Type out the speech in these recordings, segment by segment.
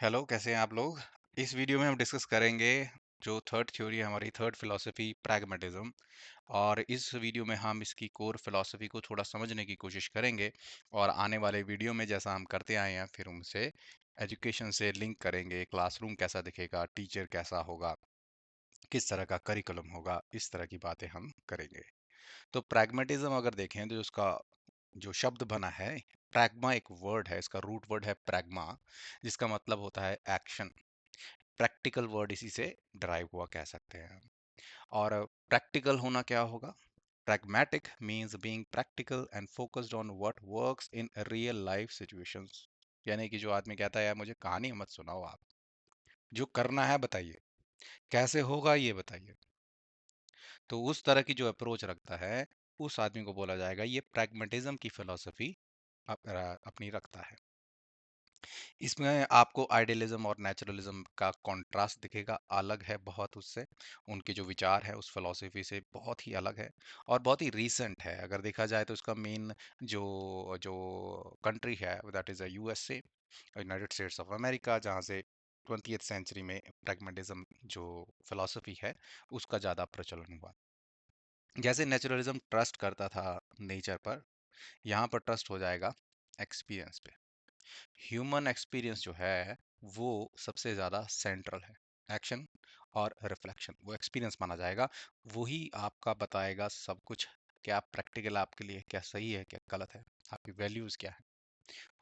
Hello, कैसे हैं आप लोग? इस वीडियो में हम डिस्कस करेंगे जो थर्ड थ्योरी है हमारी, थर्ड फिलॉसफी प्रैग्मेटिज्म। और इस वीडियो में हम इसकी कोर फिलॉसफी को थोड़ा समझने की कोशिश करेंगे। और आने वाले वीडियो में जैसा हम करते आए हैं फिर उनसे एजुकेशन से लिंक करेंगे। क्लासरूम कैसा दिखेगा, टीचर कैसा होगा, किस तरह का करिकुलम होगा, इस तरह की बातें हम करेंगे। तो प्रैग्मेटिज्म अगर देखें तो उसका जो शब्द बना है, प्रैग्मा एक वर्ड है, इसका रूट वर्ड है प्रैग्मा, जिसका मतलब होता है एक्शन। प्रैक्टिकल वर्ड इसी से डराइव हुआ कह सकते हैं हम। और प्रैक्टिकल होना क्या होगा? pragmatic means being practical and focused on what works in real life situations। यानी कि जो आदमी कहता है यार मुझे कहानी मत सुनाओ, आप जो करना है बताइए, कैसे होगा ये बताइए। तो उस तरह की जो अप्रोच रखता है उस आदमी को बोला जाएगा ये प्रैग्मेटिज्म की फिलॉसफी अपनी रखता है। इसमें आपको आइडियलिज्म और नेचुरलिज्म का कॉन्ट्रास्ट दिखेगा, अलग है बहुत उससे। उनके जो विचार है उस फिलॉसफी से बहुत ही अलग है और बहुत ही रीसेंट है। अगर देखा जाए तो इसका मेन जो जो कंट्री है that is USA, United states of America, जहाँ से 20th सेंचुरी में प्रैग्मेटिज्म जो फिलॉसफी है उसका ज़्यादा प्रचलन हुआ। जैसे नेचुरलिज्म ट्रस्ट करता था नेचर पर, यहाँ पर ट्रस्ट हो जाएगा एक्सपीरियंस पे। ह्यूमन एक्सपीरियंस जो है वो सबसे ज़्यादा सेंट्रल है। एक्शन और रिफ्लेक्शन वो एक्सपीरियंस माना जाएगा। वही आपका बताएगा सब कुछ, क्या प्रैक्टिकल आपके लिए, क्या सही है क्या गलत है, आपकी वैल्यूज़ क्या है,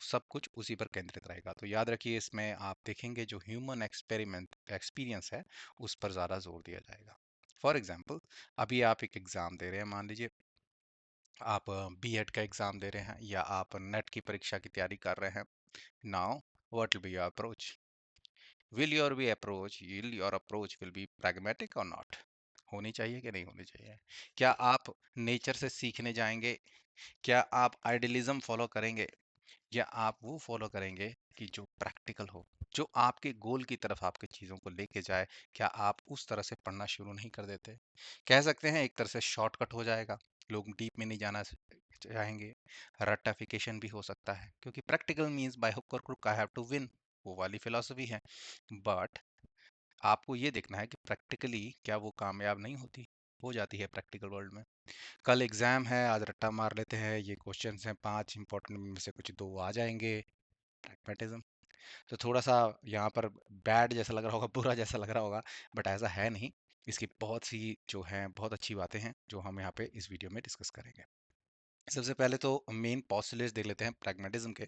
सब कुछ उसी पर केंद्रित रहेगा। तो याद रखिए, इसमें आप देखेंगे जो ह्यूमन एक्सपेरिमेंट एक्सपीरियंस है उस पर ज़्यादा जोर दिया जाएगा। फॉर एग्जाम्पल, अभी आप एक एग्ज़ाम दे रहे हैं, मान लीजिए आप बीएड का एग्ज़ाम दे रहे हैं या आप नेट की परीक्षा की तैयारी कर रहे हैं। Now what will be your approach? Will your approach will be pragmatic or not? होनी चाहिए कि नहीं होनी चाहिए? क्या आप नेचर से सीखने जाएंगे? क्या आप आइडियलिज्म फॉलो करेंगे? या आप वो फॉलो करेंगे कि जो प्रैक्टिकल हो, जो आपके गोल की तरफ आपकी चीज़ों को लेके जाए? क्या आप उस तरह से पढ़ना शुरू नहीं कर देते? कह सकते हैं एक तरह से शॉर्टकट हो जाएगा, लोग डीप में नहीं जाना चाहेंगे। रट्टाफिकेशन भी हो सकता है, क्योंकि प्रैक्टिकल मीन्स बाय हुक और crook I have to win, वो वाली फिलॉसफी है। बट आपको ये देखना है कि प्रैक्टिकली क्या वो कामयाब नहीं होती, हो जाती है प्रैक्टिकल वर्ल्ड में। कल एग्जाम है, आज रट्टा मार लेते हैं, ये क्वेश्चंस हैं 5 इंपॉर्टेंट में से कुछ 2 आ जाएंगे। प्रैग्मेटिज्म तो थोड़ा सा यहाँ पर बैड जैसा लग रहा होगा, बुरा जैसा लग रहा होगा, बट ऐसा है नहीं। इसकी बहुत सी जो हैं बहुत अच्छी बातें हैं जो हम यहाँ पे इस वीडियो में डिस्कस करेंगे। सबसे पहले तो मेन पोस्टुलेट्स देख लेते हैं प्रैग्मेटिज्म के।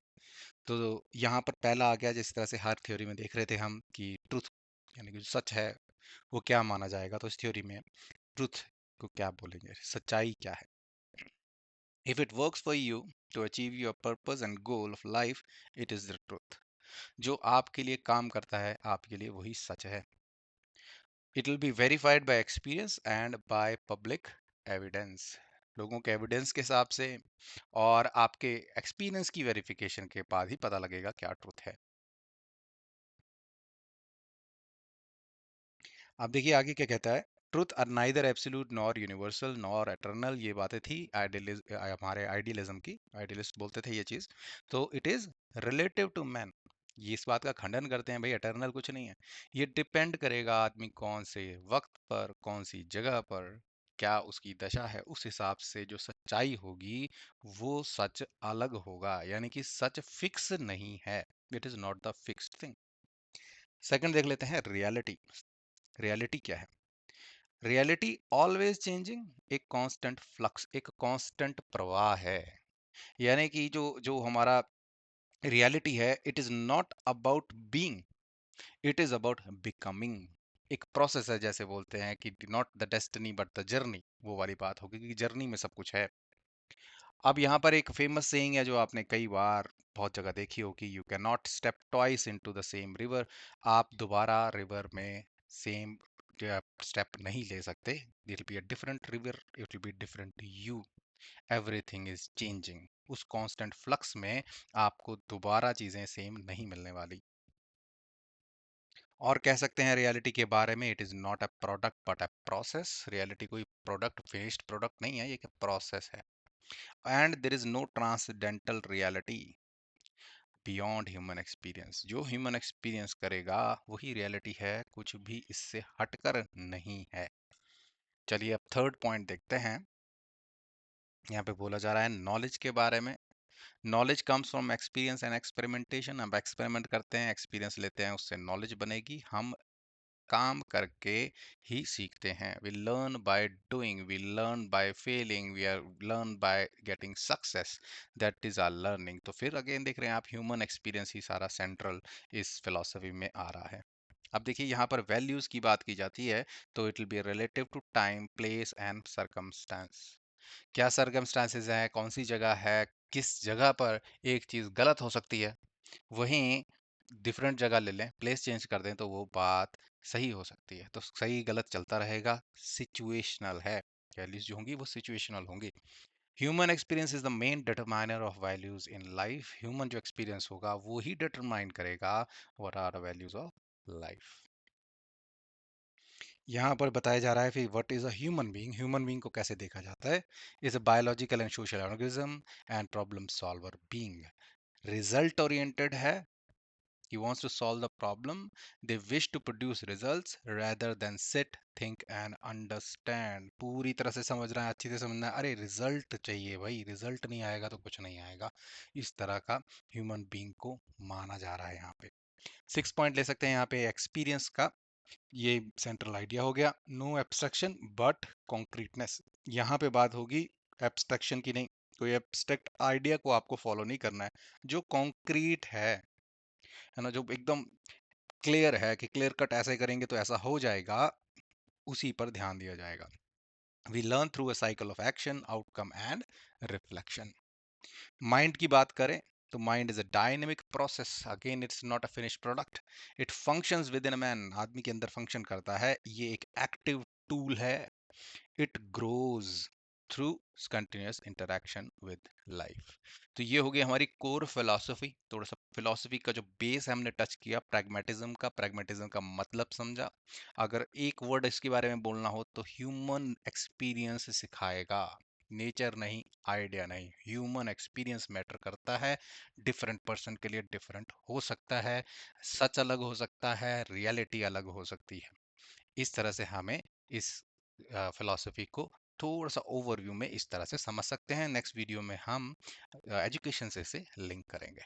तो यहाँ पर पहला आ गया, जिस तरह से हर थ्योरी में देख रहे थे हम कि ट्रुथ यानी कि जो सच है वो क्या माना जाएगा। तो इस थ्योरी में ट्रुथ को क्या बोलेंगे, सच्चाई क्या है? If it works for you to achieve your purpose and goal of life, it is the truth. जो आपके लिए काम करता है आपके लिए वही सच है। It will be verified bye experience and by public evidence. लोगों के एविडेंस के हिसाब से और आपके एक्सपीरियंस की वेरिफिकेशन के बाद ही पता लगेगा क्या ट्रुथ है। अब देखिए आगे क्या कहता है। Truth are neither absolute nor universal nor eternal, ये बातें थी हमारे आइडियलिज्म की। आइडियलिस्ट बोलते थे ये चीज। तो it is relative to man, ये इस बात का खंडन करते हैं भाई एटर्नल कुछ नहीं है। ये डिपेंड करेगा आदमी कौन से वक्त पर, कौन सी जगह पर, क्या उसकी दशा है, उस हिसाब से जो सच्चाई होगी वो सच अलग होगा। यानी कि सच फिक्स नहीं है, it is not the fixed thing. Second देख लेते हैं रियलिटी। रियलिटी क्या है? रियलिटी ऑलवेज चेंजिंग, एक कांस्टेंट फ्लक्स, एक कांस्टेंट प्रवाह है। यानी कि जो जो हमारा रियलिटी है, it is not about being, it is about becoming. एक प्रोसेस है, जैसे बोलते हैं कि not the destiny but the journey, वो वाली बात होगी कि जर्नी में सब कुछ है। अब यहाँ पर एक फेमस सेइंग है जो आपने कई बार बहुत जगह देखी होगी, you can not step twice into the same river. आप दोबारा रिवर में सेम स्टेप नहीं ले सकते। It will be a different river, it will be different you. Everything is changing, उस कांस्टेंट फ्लक्स में आपको दोबारा चीजें सेम नहीं मिलने वाली। और कह सकते हैं रियलिटी के बारे में, it is not a product but a process. Reality कोई प्रोडक्ट, फिनिश्ड प्रोडक्ट नहीं है, ये एक प्रोसेस है। And there is no transcendental reality. Beyond human experience. जो ह्यूमन एक्सपीरियंस करेगा वही रियलिटी है, कुछ भी इससे हटकर नहीं है। चलिए अब थर्ड पॉइंट देखते हैं। यहाँ पे बोला जा रहा है नॉलेज के बारे में। Knowledge comes from experience and experimentation. हम एक्सपेरिमेंट करते हैं, एक्सपीरियंस लेते हैं, उससे नॉलेज बनेगी। हम काम करके ही सीखते हैं। We learn by doing, we learn by failing, we are learn by getting success. That is our learning. तो फिर अगेन देख रहे हैं आप, ह्यूमन एक्सपीरियंस ही सारा सेंट्रल इस फिलोसफी में आ रहा है। अब देखिए यहाँ पर वैल्यूज की बात की जाती है, तो it will be relative to time, place and circumstance. क्या सरकमस्टांसेस है, कौन सी जगह है, किस जगह पर एक चीज गलत हो सकती है, वहीं डिफरेंट जगह ले लें, प्लेस चेंज कर दें, तो वो बात सही हो सकती है। तो सही गलत चलता रहेगा, सिचुएशनल है। वैल्यूज जो होंगी वो सिचुएशनल होंगी। Human experience is the main determiner of values in life. Human जो एक्सपीरियंस होगा वो ही डिटरमाइन करेगा what are the values of life. यहाँ पर बताया जा रहा है फिर what is a human being. Human being को कैसे देखा जाता है? Is a biological and social organism and problem solver being. Result oriented है। He wants to solve the problem. They wish to produce results rather than sit, think and understand. पूरी तरह से समझ रहे हैं, अच्छी से समझना है। अरे रिजल्ट चाहिए भाई, रिजल्ट नहीं आएगा तो कुछ नहीं आएगा। इस तरह का ह्यूमन बीइंग को माना जा रहा है यहाँ पे। 6 पॉइंट ले सकते हैं यहाँ पे एक्सपीरियंस का। ये सेंट्रल आइडिया हो गया। No abstraction but concreteness. यहाँ पे बात होगी एब्स्ट्रक्शन की नहीं। कोई एब्स्ट्रैक्ट आइडिया को आपको फॉलो नहीं करना है। जो कॉन्क्रीट है ना, जो एकदम क्लियर है कि क्लियर कट ऐसे करेंगे तो ऐसा हो जाएगा, उसी पर ध्यान दिया जाएगा। We learn through a cycle of action, outcome and reflection. Mind की बात करें तो mind is a dynamic process. Again it's not a finish product. It functions with in a man. आदमी के अंदर फंक्शन करता है। ये एक एक्टिव टूल है। It grows through continuous interaction with life. तो ये हो गई हमारी कोर फिलॉसफी। थोड़ा सा फिलॉसफी का जो बेस है हमने टच किया, प्रैग्मेटिज्म का। प्रैग्मेटिज्म का मतलब समझा। अगर एक वर्ड इसके बारे में बोलना हो तो ह्यूमन एक्सपीरियंस सिखाएगा, नेचर नहीं, आइडिया नहीं। ह्यूमन एक्सपीरियंस मैटर करता है। डिफरेंट पर्सन के लिए डिफरेंट हो सकता है, सच अलग हो सकता है, रियलिटी अलग हो सकती है। इस तरह से हमें इस फिलॉसफी को थोड़ा सा ओवरव्यू में इस तरह से समझ सकते हैं। नेक्स्ट वीडियो में हम एजुकेशन से इसे लिंक करेंगे।